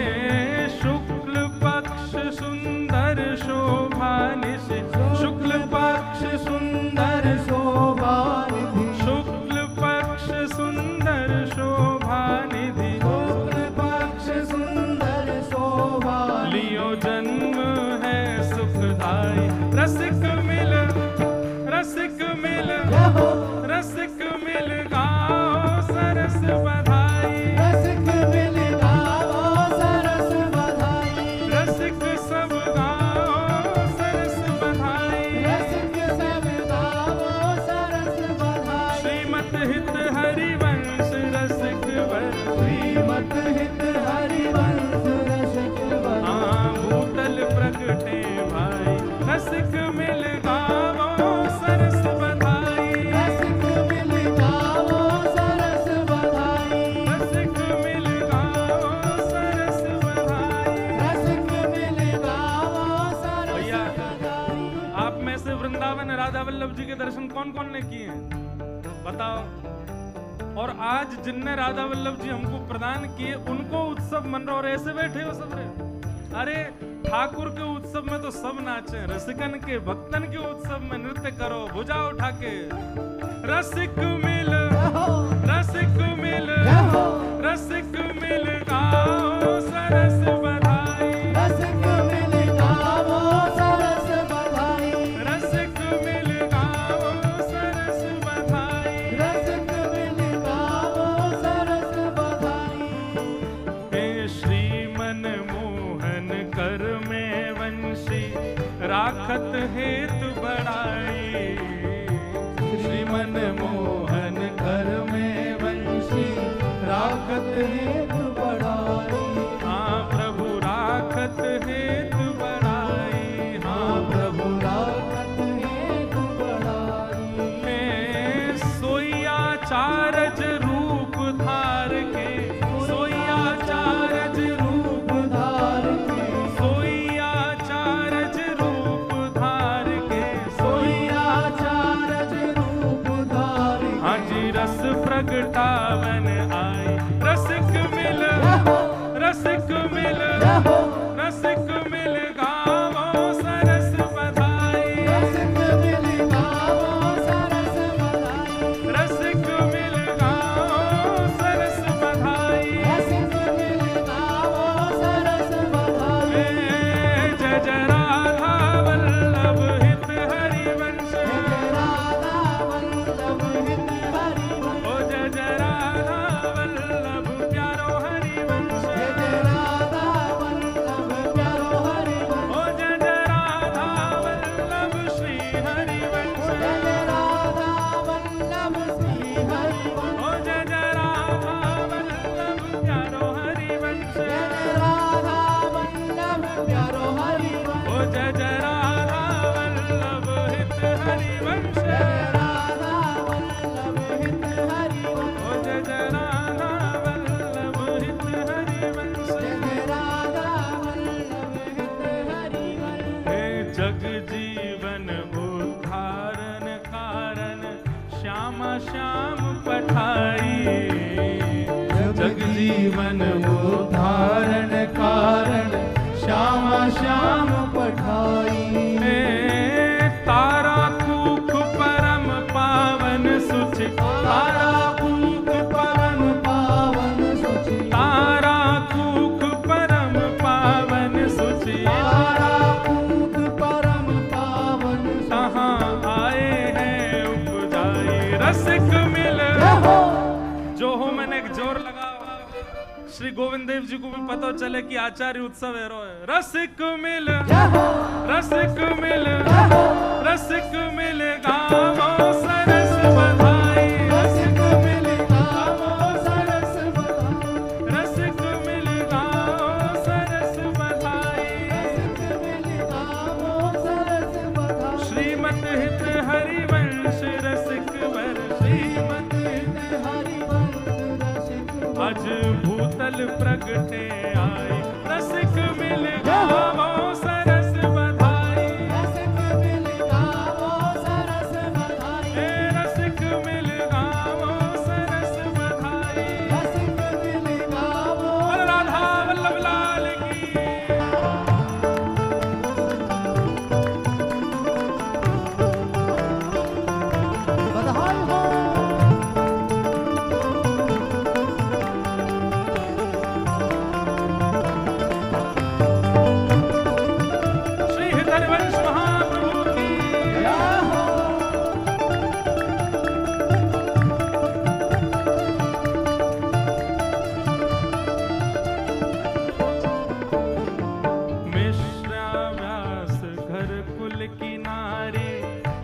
शुक्ल पक्ष सुंदर शोभा निशि, शुक्ल पक्ष सुंदर शोभा निधि, शुक्ल पक्ष सुंदर शोभा निधि, शुक्ल पक्ष सुंदर शोभा लियो जन्म है सुखदाई, रसिक मिल रहो, रसिक मिल गाओ सरस बधाई, रसिक मिल गाओ सरस बधाई, रसिक सब गाओ सरस बधाई, रसिक सब गाओ सरस बधाई। श्रीमत हित हरिवंश रसिक वर, श्रीमत हित हरिवंश रसिक वर। हाँ भूतल प्रकटे भाई, रसिक मिल गाओ सरस बधाई, रसिक मिल गाओ सरस बधाई, रसिक मिल गाओ सरस बधाई। रसिक मिल गाओ सरस भैया, बधाई। आप में से वृंदावन राधा वल्लभ जी के दर्शन कौन कौन ने किए हैं बताओ। और आज जिनने राधा वल्लभ जी हमको प्रदान किए उनको उत्सव मन रहा, और ऐसे बैठे हो सब रे। अरे ठाकुर के उत्सव में तो सब नाचे, रसिकन के भक्तन के उत्सव में नृत्य करो भुजा उठा के। रसिक मिल रसिक मिल रहो, रसिक मिल गाओ सरस बधाई, रसिक मिल गाओ सरस बधाई, रसिक मिल गाओ सरस बधाई। रसिक मिल गाओ सरस बधाई। हे श्रीमन मोहन कर में वंशी, राखत हेतु बढ़ाई, श्रीमन मोहन घर में वंशी, राखत हेतु बढ़ाई। हाँ प्रभु राखत हेतु बढ़ाई, हाँ प्रभु राखत हेतु बढ़ाई। मैं सोइया चारज रूप धार के, सोइया चारज रूप धार के, सोइया चारज रूप धार के, सोइया चारज रूप धार के। हाँ जी रस प्रगटावन आई, रसिक मिल रसिक मिल रहो, रसिक मिल गाओ सरस बधाई, रसिक मिल गाओ सरस बधाई, रसिक मिल गाओ सरस बधाई। रसिक मिल गाओ सरस बधाई। जय जय राधा वल्लभ हित हरिवंश, जय राधा वल्लभ हित हरिवंश, ओ जय जय राधा वल्लभ प्यारो हरिवंश, जय राधा वल्लभ प्यारो हरिवंश, ओ जय जय राधा वल्लभ श्री हरिवंश, जय राधा वल्लभ श्री हरिवंश, ओ जय जय राधा वल्लभ प्यारो हरिवंश, जय राधा वल्लभ प्यारो हरिवंश, ओ जय जय राधा वल्लभ हित हरिवंश, जय राधा वल्लभ हित हरिवंश, ओ जय जय राधा वल्लभ हित हरिवंश। जय राधा वल्लभ हित हरिवंश। हे जग जीवन उद्धारण कारण, श्यामा श्याम पठाई, जग जीवन उद्धारण कारण, श्यामा श्याम पठाई। हे तारा कूख परम पावन सुचि, तारा कूक परम पावन श्री गोविंद देव जी को भी पता चले कि आचार्य उत्सव है रो है। रसिक मिल रसिक मिल रसिक मिल गावो सरस बधाई, रसिक मिल गावो सरस बधाई, रसिक मिल गावो सरस बधाई, रसिक मिल गावो सरस बधाई। श्रीमत हित हरिवंश रसिक वर, श्रीमत हित हरिवंश रसिक वर, आज भूतल प्रगटे आई, रसिक मिल गावो सरस बधाई, रसिक मिल गावो सरस बधाई, हे रसिक मिल गावो सरस बधाई। रसिक मिल गावो बोल राधा वल्लभ लाल की। बधाई हो। श्री हरिवंश महाप्रभु की। जय हो। मिश्रा व्यास घर कुल की नारी,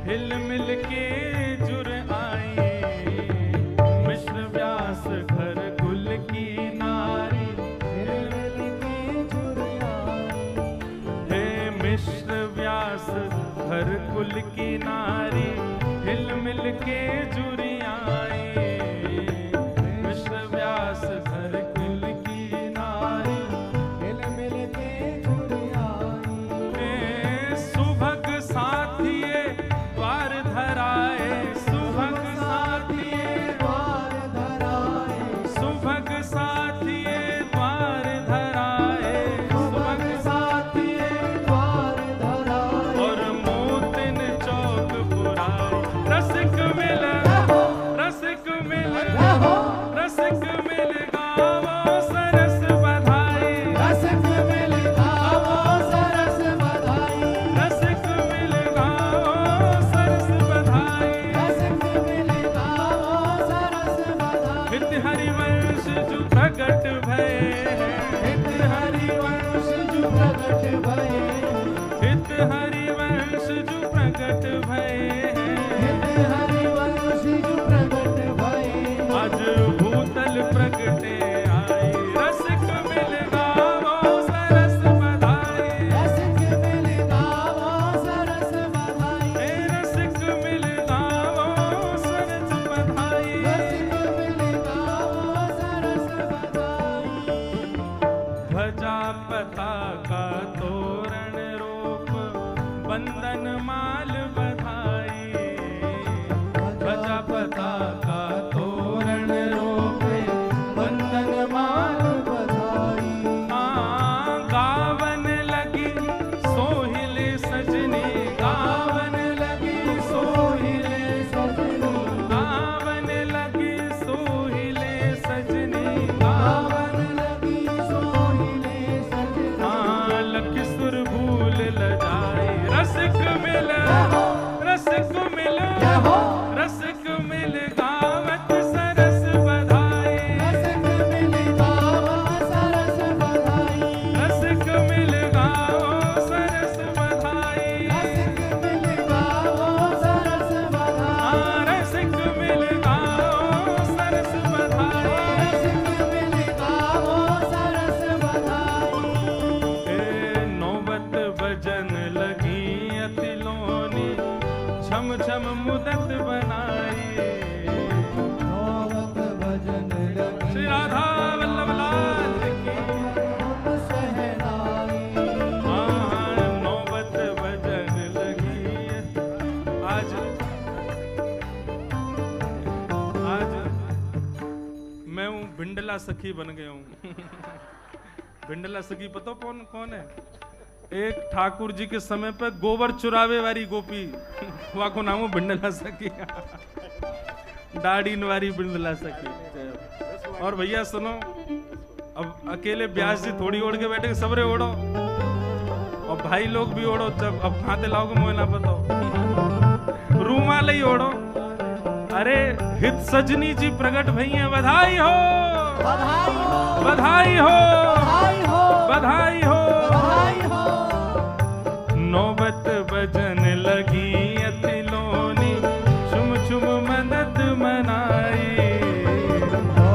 हिल मिल के जुर आई। मिश्र व्यास घर कुल की नारी, हिल मिल के जुड़ आई, हे मिश्र व्यास घर कुल की नारी, हिल मिल के जुरी आई। मिश्र व्यास घर कुल की नारी, हिल मिल के जुड़ आई, हे सुभग साथिये द्वार धराए, सुभग साथिये, द्वार धराए, सुभग साथिये द्वार धराए, सुभग साथिये द्वार धराए। और मोतिन चौक पुराए। रसिक मिल रसिक मिल रसिक मिल गावो सरस बधाई, रसिक मिल गावो सरस बधाई, रसिक मिल गावो सरस बधाई। रसिक मिल गावो सरस बधाई। हित हरिवंश जो प्रगट भये, हित हरिवंश जो प्रगट भये, हित हरिवंश जो प्रगट भये, हित हरिवंश जो प्रगट भये, आज भूतल प्रगटे आई। रसिक मिल गावो सरस बधाई, रसिक मिल गावो सरस बधाई, हे रसिक मिल गावो सरस बधाई। रसिक मिल गावो सरस बधाई। ध्वजा पताका तोरण रोप, बंदन माल बधाई। ध्वजा पताका तोरण रोपे, बंदन माल बधाई, गावन लगी सोहिले सजनी, गावन लगी सोहिले, सजनी, गावन लगी सोहिले सजनी, गावन लगी सोहिले सजनी। लख सुर भूल लजाए। रसिक मिल रसिक मिल रसिक मिल गावत सरस बधाई, रसिक मिल गावो सरस बधाई, रसिक मिल गावो सरस बधाई। रसिक मिल गावो सरस बधाई, रसिक मिल गावो सरस बधाई। रसिक मिल गावो सरस बधाई। नौबत भजन लगी अति लोनी, छम छम मुदत बनाई। नौबत भजन लगी श्री राधा वल्लभ लाल की। सहनाई, नौबत भजन लगी। आज मैं हूँ भिंडला सखी बन गया हूँ। भिंडला सखी पता कौन कौन है? एक ठाकुर जी के समय पे गोबर चुरावे वाली गोपी, वहाँ को नाम हो भिंडला सखी। दाढ़ी वाली भिंडला सखी। और भैया सुनो, अब अकेले ब्यास जी थोड़ी ओढ़ के बैठे, सबरे ओढ़ो, और भाई लोग भी ओढ़ो। जब अब खाते लाओगे मोह ना बताओ, रूमाल ही ओढ़ो। अरे हित सजनी जी प्रगट भई हैं, बधाई हो। बधाई हो बधाई हो बधाई हो बधाई हो बधाई हो नौबत बजन लगी अतिलोनी छुम छुम मदद मनाई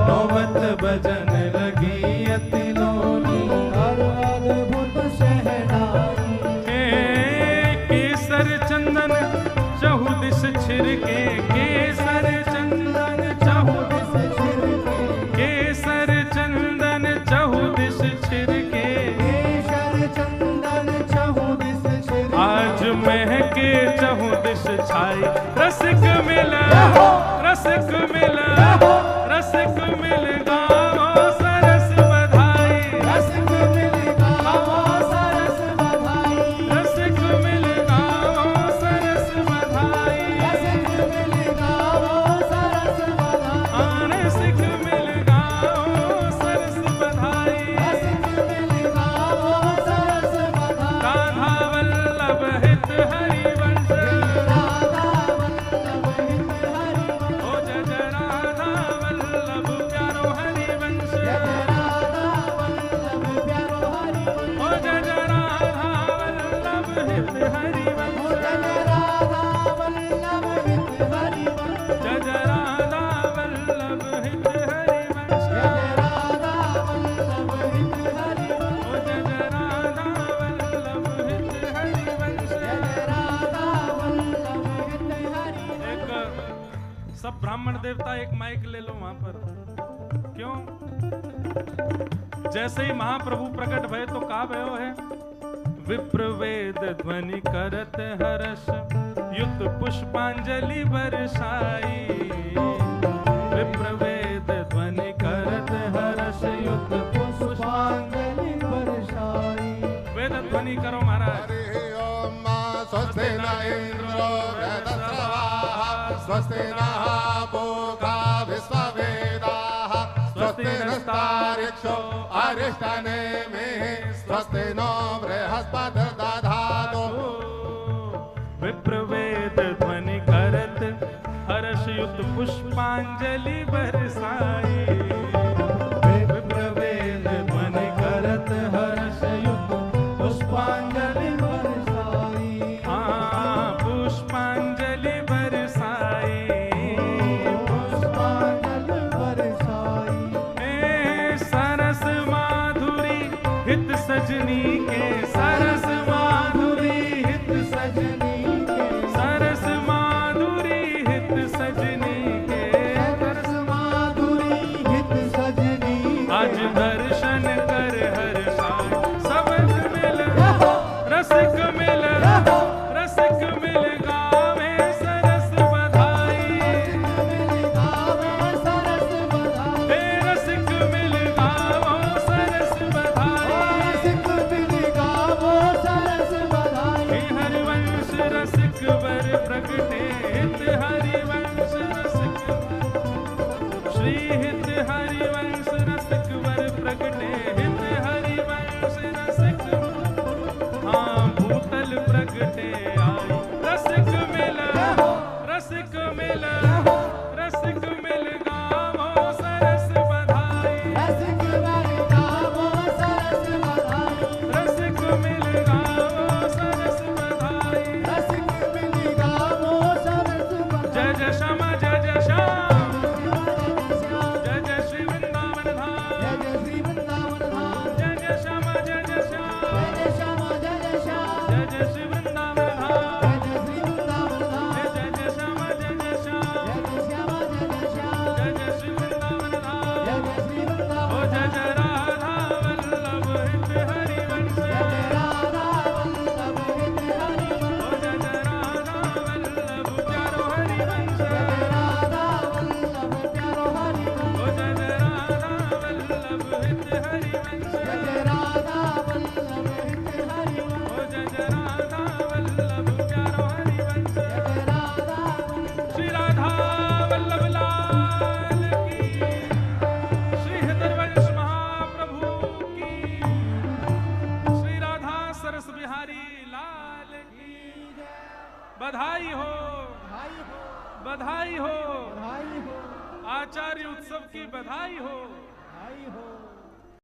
नौबत बजन लगी अतिलोनी अद्भुत शहनाई केसर चंदन चहुदिश छिड़के केसर चंदन चहुदिश छिड़के केसर चंदन चहुदिश छिड़के केशर चंदन चहुदिस छिड़के आज महके चहुदिश छाई रसिक मिला रसिक मिला रसिक मिल गाओ सरस बधाई रसिक मिल गाओ सरस बधाई रसिक मिल गाओ सरस बधाई रसिक मिल गाओ सरस बधाई रसिक मिल गाओ सरस बधाई रसिक मिल गाओ सरस बधाई राधा वल्लभ हित हरिवंश राधा वल्लभ हित हरि ओ जय जय राधा वल्लभ प्यारो हरिवंश जय राधा वल्लभ प्यारो हरि ओ जय जय राधा वल्लभ हित हरिवंश जय राधा वल्लभ हित हरि जय जय राधा वल्लभ हित हरिवंश जय राधा वल्लभ हित हरि ओ जय जय राधा वल्लभ हित हरिवंश जय राधा वल्लभ हित हरि एक सब ब्राह्मण देवता एक माइक ले लो वहां पर क्यों जैसे ही महाप्रभु प्रकट भय तो का भयो है विप्रवेद ध्वनि करत हर्ष युत पुष्पांजलि बरसाई विप्रवेद ध्वनि करत हर्ष युत पुष्पांजलि बरसाई वेद ध्वनि करो महाराज हरि ओम स्वस्ति न इंद्रो वृद्धस्रवाः स्वस्ति नः पूषा विश्ववेदाः स्वस्ति नस्तार्क्ष्यो अरिष्टनेमिः स्वस्ति नो बृहस्पतिर्दधातु विप्रवेद ध्वनि करत हर्ष युत पुष्पांजलि बरसाई विप्रवेद ध्वनि करत हर्ष युत पुष्पांजलि बरसाई पुष्पांजलि बरसाई पुष्पांजलि बरसाई सरस माधुरी हित सजनी के सरस माधुरी हित सजनी के सरस माधुरी हित सजनी के सरस माधुरी हित सजनी के आज दर्शन कर हर साय सबक मिल रसिक मिल रसिक मिल गावे सरस बधाई मिल गावे सरस बधाई हे रसिक मिल गावो सरस बधाई रसिक मिल गावो सरस बधाई हे हरिवंश रसिक वर प्रगटे हित हरिवंश रसिक श्री हित हरिवंश रसिक वर प्रगटे हित हरिवंश रसिक हाँ भूतल प्रगटे आई रसिक मिल रसिक मिल रसिक मिल गावो सरस बधाई रसिक मिल गावो सरस बधाई रसिक मिल गावो सरस बधाई रसिक मिल गावो सरस बधाई जय जय श्यामा जय जय श्याम जय जय जय श्री वृंदावन धाम जय श्री वृंदावन धाम जय जय श्यामा जय जय श्याम जय श्यामा जय श्याम जय जय श्री वृंदावन धाम जय श्री वृंदावन धाम जय जय श्यामा जय जय श्याम जय श्यामा जय श्याम जय जय श्री वृंदावन धाम जय श्री वृंदावन ओ जय जय राधा वल्लभ हित हरिवंश जय राधा वल्लभ हित हरि ओ जय जय राधा वल्लभ प्यारो हरिवंश जय राधा वल्लभ प्यारो हरि ओ जय जय राधा वल्लभ हित हरिवंश जय राधा वल्लभ हित हरि ओ जय जय राधा वल्लभ प्यारो हरिवंश जय राधा वल्लभ श्री राधा वल्लभ लाल की श्री हृदयवंश महाप्रभु की श्री राधा सरस बिहारी लाल की बधाई हो भाई हो बधाई हो भाई हो आचार्य उत्सव की बधाई हो बधाई हो।